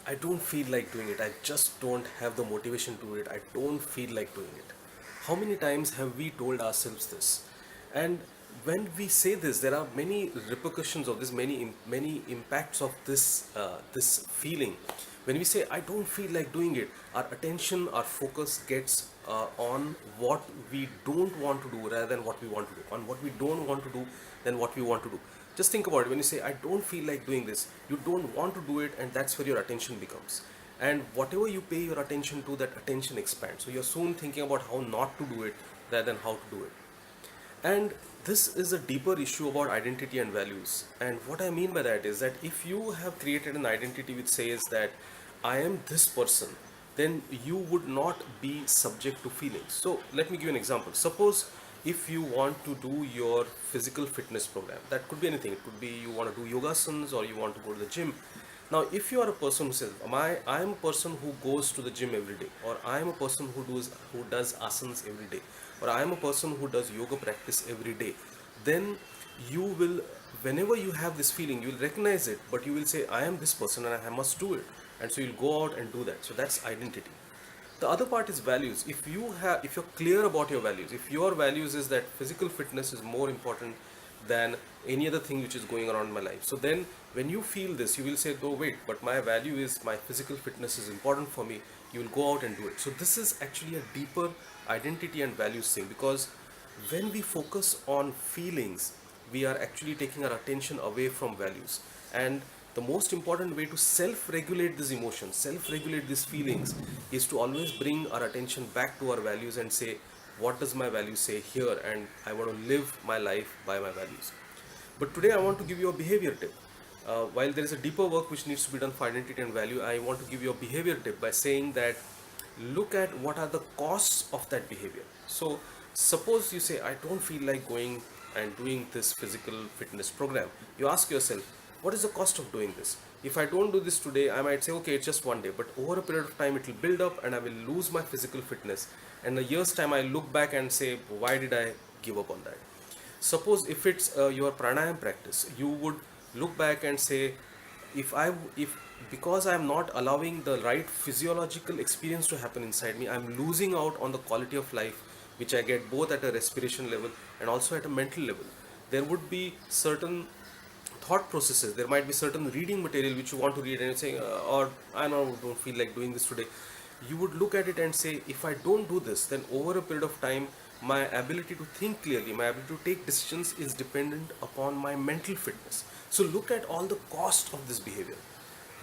I don't feel like doing it. I just don't have the motivation to do it. I don't feel like doing it. How many times have we told ourselves this? And when we say this, there are many repercussions of this, many impacts of this feeling. When we say I don't feel like doing it, our attention, our focus gets on what we don't want to do rather than what we want to do. On what we don't want to do than what we want to do. Just think about it. When you say I don't feel like doing this, you don't want to do it, and that's where your attention becomes. And whatever you pay your attention to, that attention expands. So you're soon thinking about how not to do it rather than how to do it. And this is a deeper issue about identity and values. And what I mean by that is that if you have created an identity which says that I am this person, then you would not be subject to feelings. So let me give you an example. Suppose if you want to do your physical fitness program, that could be anything. It could be you want to do yogasans or you want to go to the gym. Now, if you are a person who says, I am a person who goes to the gym every day, or I am a person who does asanas every day, or I am a person who does yoga practice every day, then you will, whenever you have this feeling, you will recognize it, but you will say, I am this person and I must do it. And so you'll go out and do that. So that's identity. The other part is values. If you're clear about your values, if your values is that physical fitness is more important than any other thing which is going around my life, so then when you feel this, you will say, oh wait, but my value is my physical fitness is important for me. You will go out and do it. So this is actually a deeper identity and values thing, because when we focus on feelings, we are actually taking our attention away from values. And the most important way to self-regulate these emotions, self-regulate these feelings, is to always bring our attention back to our values and say, what does my value say here? And I want to live my life by my values. But today I want to give you a behavior tip. While there is a deeper work which needs to be done for identity and value, I want to give you a behavior tip by saying that look at what are the costs of that behavior. So suppose you say, I don't feel like going and doing this physical fitness program. You ask yourself, what is the cost of doing this? If I don't do this today, I might say, okay, it's just one day, but over a period of time it will build up and I will lose my physical fitness. And a year's time I look back and say, why did I give up on that? Suppose if it's your pranayam practice, you would look back and say, if because I am not allowing the right physiological experience to happen inside me, I'm losing out on the quality of life which I get both at a respiration level and also at a mental level. There would be certain thought processes. There might be certain reading material which you want to read and you're saying, or I don't feel like doing this today. You would look at it and say, if I don't do this, then over a period of time, my ability to think clearly, my ability to take decisions is dependent upon my mental fitness. So look at all the cost of this behavior.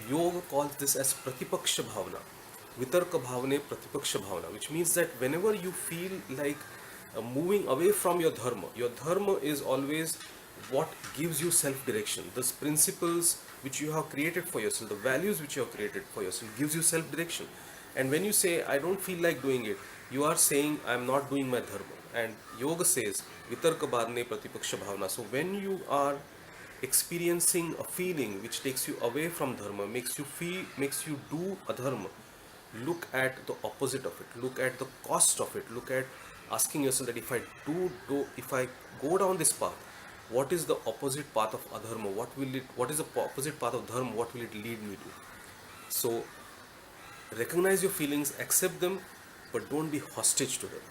Yoga calls this as pratipaksha bhavana, vitarka bhavane pratipaksha bhavana, which means that whenever you feel like moving away from your dharma is always what gives you self-direction. Those principles which you have created for yourself, the values which you have created for yourself, gives you self-direction. And when you say, I don't feel like doing it, you are saying, I'm not doing my dharma. And yoga says, vitarka bhavane pratipaksha bhavana. So when you are experiencing a feeling which takes you away from dharma, makes you do adharma, look at the opposite of it, look at the cost of it, look at asking yourself that if I go down this path, what is the opposite path of adharma? What is the opposite path of dharma? What will it lead me to? So recognize your feelings, accept them, but don't be hostage to them.